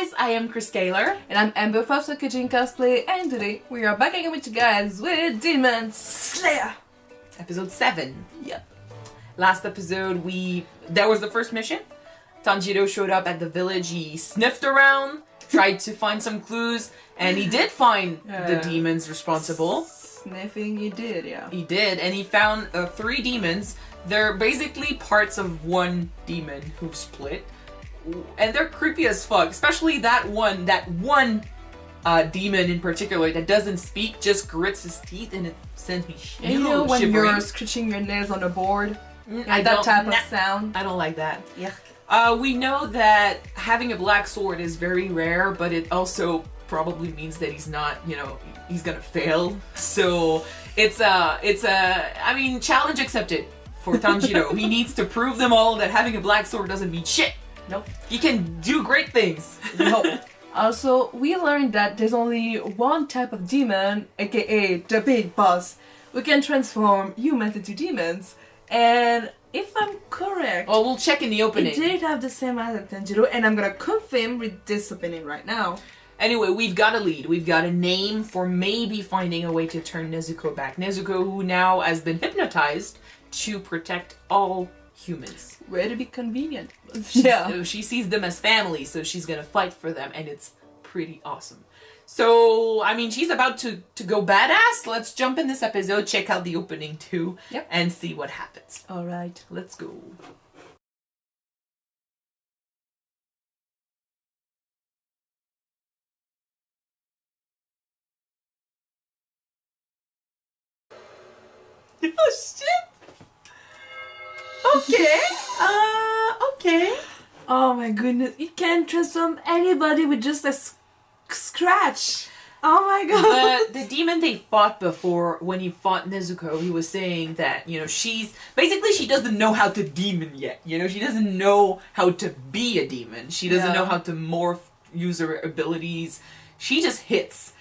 guys, I am Chris Kaler. And I'm Amber Foster Kitchen Cosplay, and today we are back again with you guys with Demon Slayer! Episode 7. Yep. Last episode, that was the first mission. Tanjiro showed up at the village, he sniffed around, tried to find some clues, and he did find the demons responsible. Sniffing, he did, yeah. He did, and he found 3 demons. They're basically parts of one demon who split. And they're creepy as fuck, especially that one demon in particular that doesn't speak, just grits his teeth, and it sends me shivering. You know when you're scratching your nails on a board? That type of sound? I don't like that. Yuck. We know that having a black sword is very rare, but it also probably means that he's not, he's gonna fail. So I mean, challenge accepted for Tanjiro. He needs to prove them all that having a black sword doesn't mean shit. Nope. He can do great things. No. Also, we learned that there's only one type of demon, aka the big boss, who can transform humans into demons. And if I'm correct... Oh, we'll check in the opening. It did have the same as Tanjiro, and I'm gonna confirm with this opening right now. Anyway, we've got a lead. We've got a name for maybe finding a way to turn Nezuko back. Nezuko, who now has been hypnotized to protect all humans. Way to be convenient. She sees them as family, so she's gonna fight for them, and it's pretty awesome. So, I mean, she's about to go badass. Let's jump in this episode, check out the opening too, and see what happens. Alright. Let's go. Oh shit! Okay. Okay. Oh my goodness, you can't transform anybody with just a scratch. Oh my god. The demon they fought before, when he fought Nezuko, he was saying that, she doesn't know how to demon yet. She doesn't know how to be a demon. She doesn't know how to morph, use her abilities. She just hits.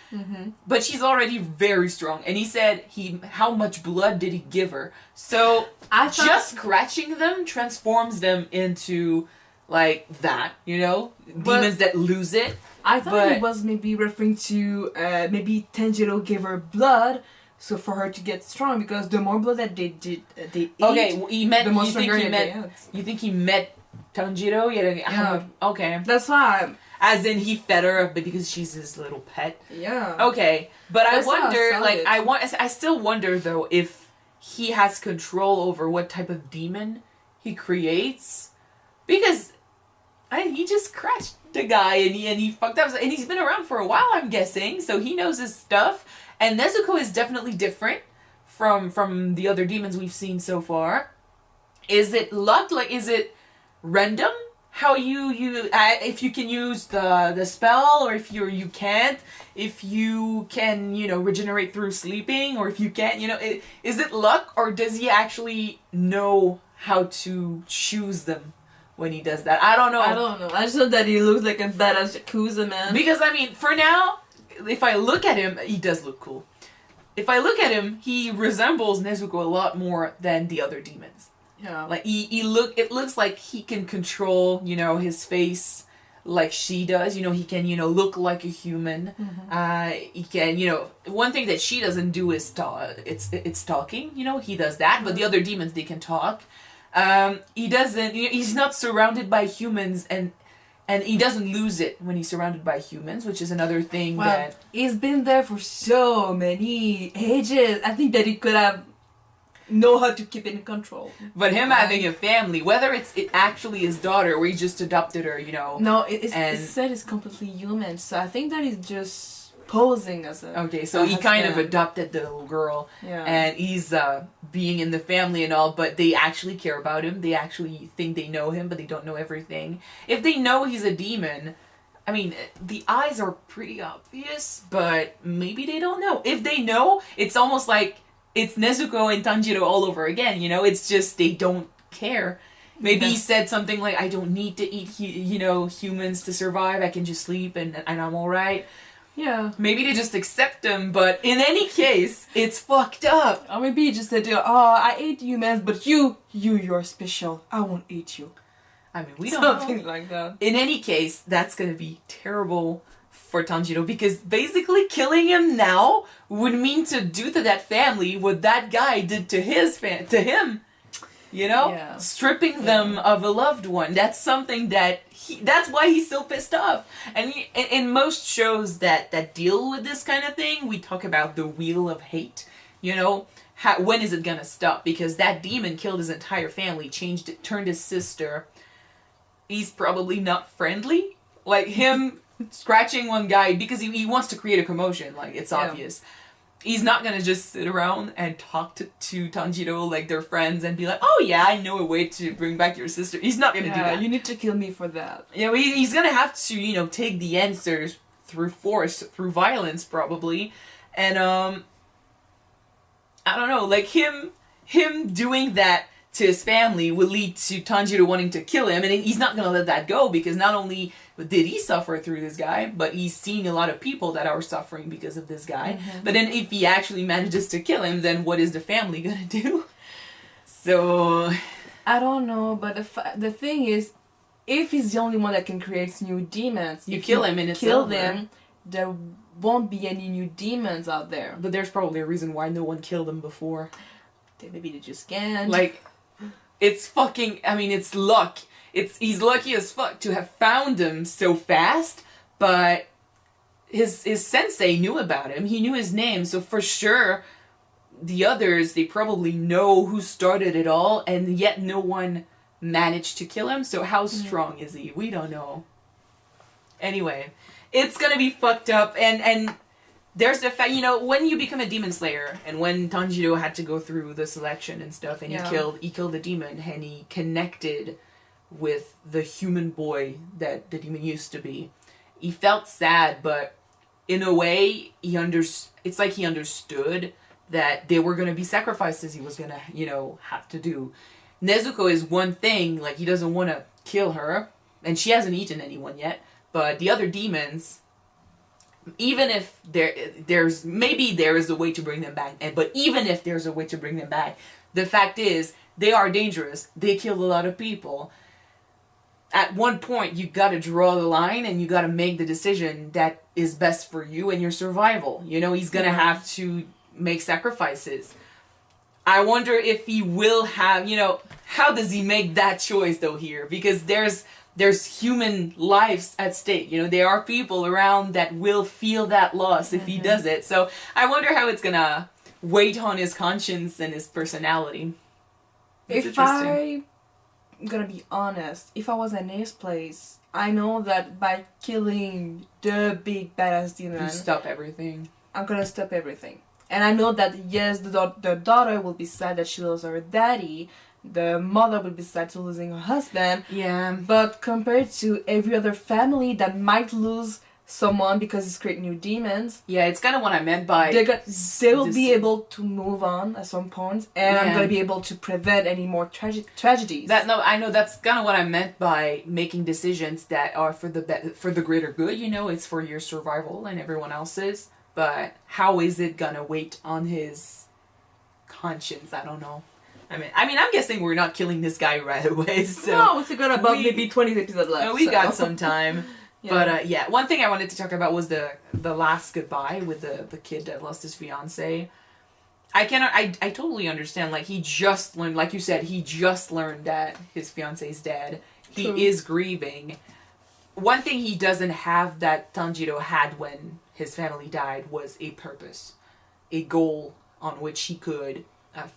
But she's already very strong. And he said how much blood did he give her? So just scratching them transforms them into like that, demons that lose it. I thought it was maybe referring to maybe Tanjiro gave her blood, so for her to get strong, because the more blood that they eat, the more stronger they get. You think he met Tanjiro? Yeah. Okay. That's why. As in, he fed her because she's his little pet. Yeah. Okay, but I wonder, I still wonder though if he has control over what type of demon he creates, because he just crashed the guy and he fucked up, and he's been around for a while, I'm guessing, so he knows his stuff. And Nezuko is definitely different from the other demons we've seen so far. Is it luck? Is it random? How if you can use the spell, or if you can't, if you can regenerate through sleeping, or if you can't, is it luck, or does he actually know how to choose them when he does that? I don't know. I just know that he looks like a badass Yakuza man. Because I mean, for now, if I look at him, he does look cool. If I look at him, he resembles Nezuko a lot more than the other demons. Yeah. Like it looks like he can control, his face like she does. He can, look like a human. He can, one thing that she doesn't do is it's talking. He does that, but the other demons, they can talk. He doesn't. He's not surrounded by humans, and he doesn't lose it when he's surrounded by humans, which is another thing that he's been there for so many ages. I think that he could have know how to keep it in control. But him having a family, whether it actually his daughter or he just adopted her, No, it said it's completely human, so I think that he's just posing as a... Okay, so he kind of adopted the little girl, and he's being in the family and all, but they actually care about him. They actually think they know him, but they don't know everything. If they know he's a demon, I mean, the eyes are pretty obvious, but maybe they don't know. If they know, it's almost like it's Nezuko and Tanjiro all over again, It's just they don't care. Maybe he said something like, I don't need to eat, humans to survive. I can just sleep and I'm alright. Yeah. Maybe they just accept him, but in any case, it's fucked up. Or maybe he just said, I ate humans, but you're special. I won't eat you. I mean, we don't Something know. like that. In any case, that's gonna be terrible for Tanjiro, because basically killing him now would mean to do to that family what that guy did to to him. You know? Yeah. Stripping them of a loved one. That's something that that's why he's so pissed off. And in most shows that deal with this kind of thing, we talk about the wheel of hate. You know? When is it gonna stop? Because that demon killed his entire family, turned his sister. He's probably not friendly. Like him scratching one guy because he wants to create a commotion. Like, it's obvious. He's not gonna just sit around and talk to Tanjiro like they're friends and be like, oh yeah, I know a way to bring back your sister. He's not gonna do that. You need to kill me for that. You know, he's gonna have to, you know, take the answers through force, through violence, probably. And, I don't know, like, him doing that to his family will lead to Tanjiro wanting to kill him, and he's not gonna let that go, because not only did he suffer through this guy, but he's seeing a lot of people that are suffering because of this guy. But then if he actually manages to kill him, then what is the family gonna do? So I don't know, but the thing is, if he's the only one that can create new demons, you kill him and it's kill over. them, there won't be any new demons out there. But there's probably a reason why no one killed him before. Maybe they just can't. Like, it's fucking, I mean, it's luck. He's lucky as fuck to have found him so fast, but his sensei knew about him. He knew his name, so for sure the others, they probably know who started it all, and yet no one managed to kill him. So how strong is he? We don't know. Anyway, it's gonna be fucked up, and there's the fact, you know, when you become a demon slayer, and when Tanjiro had to go through the selection and stuff, and he killed the demon, and he connected with the human boy that the demon used to be. He felt sad, but in a way, it's like he understood that they were gonna be sacrifices he was gonna, you know, have to do. Nezuko is one thing, like, he doesn't want to kill her, and she hasn't eaten anyone yet, but the other demons, even if there is a way to bring them back, but even if there's a way to bring them back, the fact is, they are dangerous. They kill a lot of people. At one point, you gotta draw the line, and you gotta make the decision that is best for you and your survival. You know, he's gonna have to make sacrifices. I wonder if he will have, you know, how does he make that choice though here? Because there's human lives at stake. You know, there are people around that will feel that loss if he does it. So I wonder how it's gonna weight on his conscience and his personality. If I'm gonna be honest, if I was in his place, I know that by killing the big badass demon, you stop everything. I'm gonna stop everything. And I know that, yes, the daughter will be sad that she lost her daddy, the mother will be sad to losing her husband. Yeah. But compared to every other family that might lose someone because it's creating new demons. Yeah, it's kind of what I meant by... They will be able to move on at some point, and I'm going to be able to prevent any more tragedies. I know that's kind of what I meant by making decisions that are for the greater good, you know, it's for your survival and everyone else's. But how is it going to weight on his conscience? I don't know. I mean, I'm guessing we're not killing this guy right away, so... No, it's got about maybe 20 episodes left. We got some time. But, yeah, one thing I wanted to talk about was the last goodbye with the kid that lost his fiancée. I totally understand, like, he just learned, like you said, he just learned that his fiancé's dead. He is grieving. One thing he doesn't have that Tanjiro had when his family died was a purpose. A goal on which he could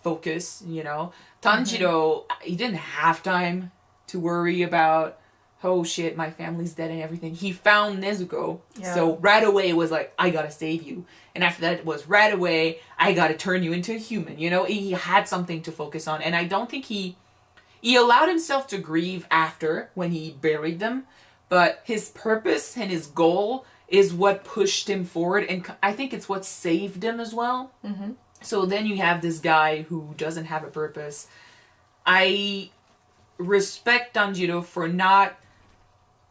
focus, you know. Tanjiro, he didn't have time to worry about, oh shit, my family's dead and everything. He found Nezuko, so right away it was like, I gotta save you. And after that it was right away, I gotta turn you into a human, you know. He had something to focus on, and I don't think he allowed himself to grieve after, when he buried them, but his purpose and his goal is what pushed him forward, and I think it's what saved him as well. So then you have this guy who doesn't have a purpose. I respect Tanjiro for not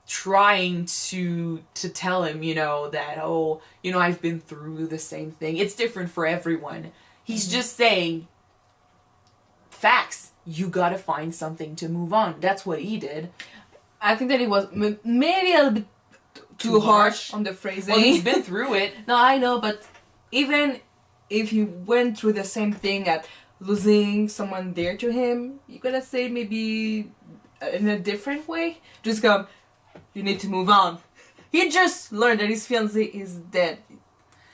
trying to tell him, you know, that, oh, you know, I've been through the same thing. It's different for everyone. He's just saying facts. you gotta find something to move on. That's what he did. I think that it was maybe a little bit too harsh on the phrasing. Well, he's been through it. No, I know, but even if you went through the same thing at losing someone dear to him, you gotta say maybe in a different way. Just go, you need to move on. He just learned that his fiancé is dead.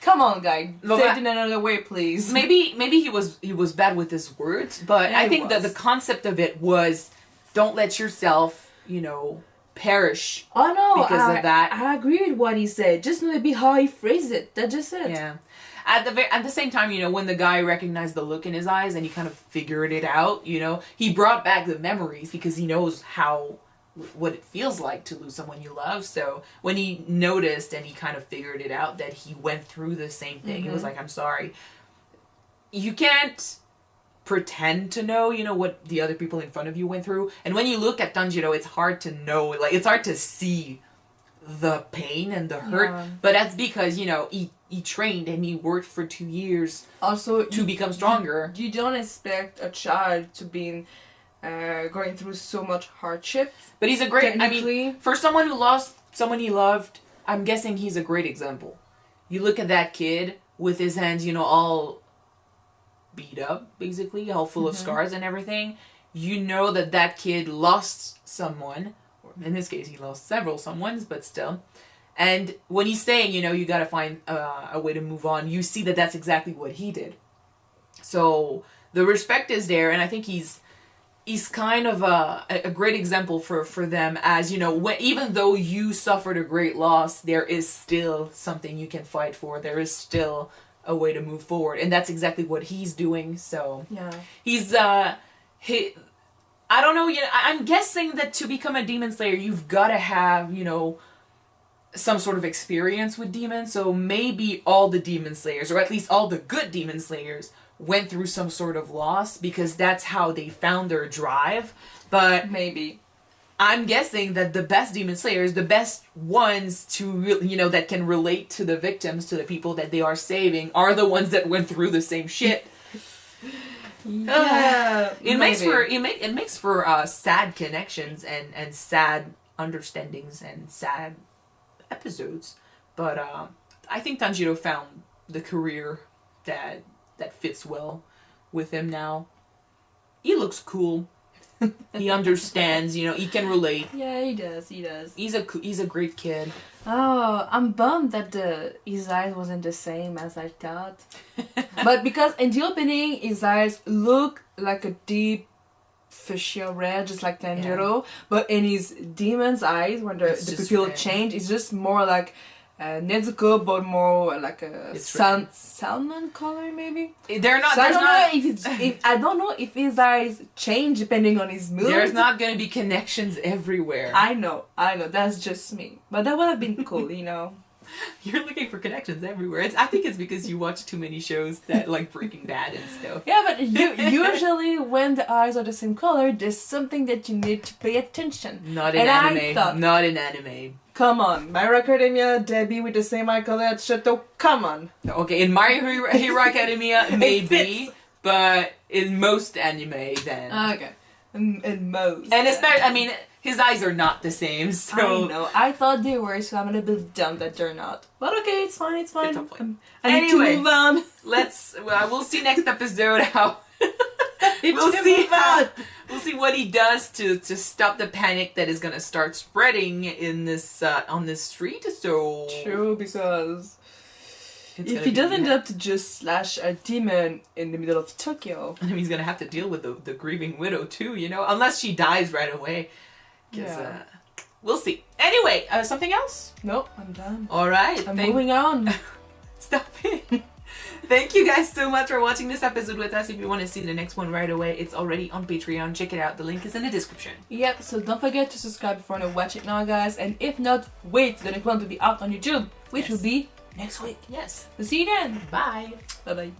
Come on, guy. Say it in another way, please. Maybe he was bad with his words, but yeah, I think that the concept of it was, don't let yourself, you know, perish. Oh no, because of that. I agree with what he said. Just maybe how he phrased it. That's just it. Yeah. At the same time, you know, when the guy recognized the look in his eyes and he kind of figured it out, you know, he brought back the memories because he knows what it feels like to lose someone you love. So when he noticed and he kind of figured it out that he went through the same thing, he was like, I'm sorry. You can't pretend to know, you know, what the other people in front of you went through. And when you look at Tanjiro, it's hard to know, like, it's hard to see the pain and the hurt. Yeah. But that's because, you know, he trained and he worked for 2 years also to become stronger. You don't expect a child to be going through so much hardship. But he's a great, I mean, for someone who lost someone he loved, I'm guessing he's a great example. You look at that kid with his hands, you know, all beat up, basically, all full of scars and everything. You know that kid lost someone. In this case, he lost several someones, but still. And when he's saying, you know, you gotta find a way to move on, you see that that's exactly what he did. So the respect is there, and I think he's kind of a great example for them, as, you know, even though you suffered a great loss, there is still something you can fight for. There is still a way to move forward, and that's exactly what he's doing. So yeah, he's I don't know, you know, I'm guessing that to become a demon slayer, you've got to have, you know, some sort of experience with demons. So maybe all the demon slayers, or at least all the good demon slayers, went through some sort of loss, because that's how they found their drive. But maybe I'm guessing that the best demon slayers, the best ones to, you know, that can relate to the victims, to the people that they are saving, are the ones that went through the same shit. Yeah, it makes for sad connections and sad understandings and sad episodes. But I think Tanjiro found the career that fits well with him now. He looks cool. He understands, you know, he can relate. Yeah, he does. He's a great kid. Oh, I'm bummed that his eyes wasn't the same as I thought. But because in the opening, his eyes look like a deep fuchsia red, just like Tanjiro. Yeah. But in his demon's eyes, when the pupil change, it's just more like Nezuko, but more like a salmon color, maybe. They're not. So I don't know if his eyes change depending on his mood. There's not gonna be connections everywhere. I know. That's just me. But that would have been cool, you know. You're looking for connections everywhere. I think it's because you watch too many shows that, like, Breaking Bad and stuff. Yeah, but usually when the eyes are the same color, there's something that you need to pay attention. Not in anime. Not in anime. Come on, My Hero Academia, Debbie with the same eye color at Chateau. Come on. Okay, in My Hero Academia, maybe, but in most anime, then. Okay, in most. And especially, I mean, his eyes are not the same, so. I know. I thought they were, so I'm a little bit dumb that they're not. But okay, it's fine. It's fine. I need to move on. We'll see next episode how. We'll see what he does to stop the panic that is gonna start spreading in this on this street. So true, because if he doesn't end up to just slash a demon in the middle of Tokyo, I mean, he's gonna have to deal with the grieving widow too, you know, unless she dies right away. Yeah. We'll see. Anyway, something else? Nope, I'm done. All right, I'm moving on. Stop it. Thank you guys so much for watching this episode with us. If you want to see the next one right away, it's already on Patreon. Check it out. The link is in the description. Yep, so don't forget to subscribe if you want to watch it now, guys. And if not, wait for the next one to be out on YouTube, which will be next week. Yes. So see you then. Bye. Bye-bye.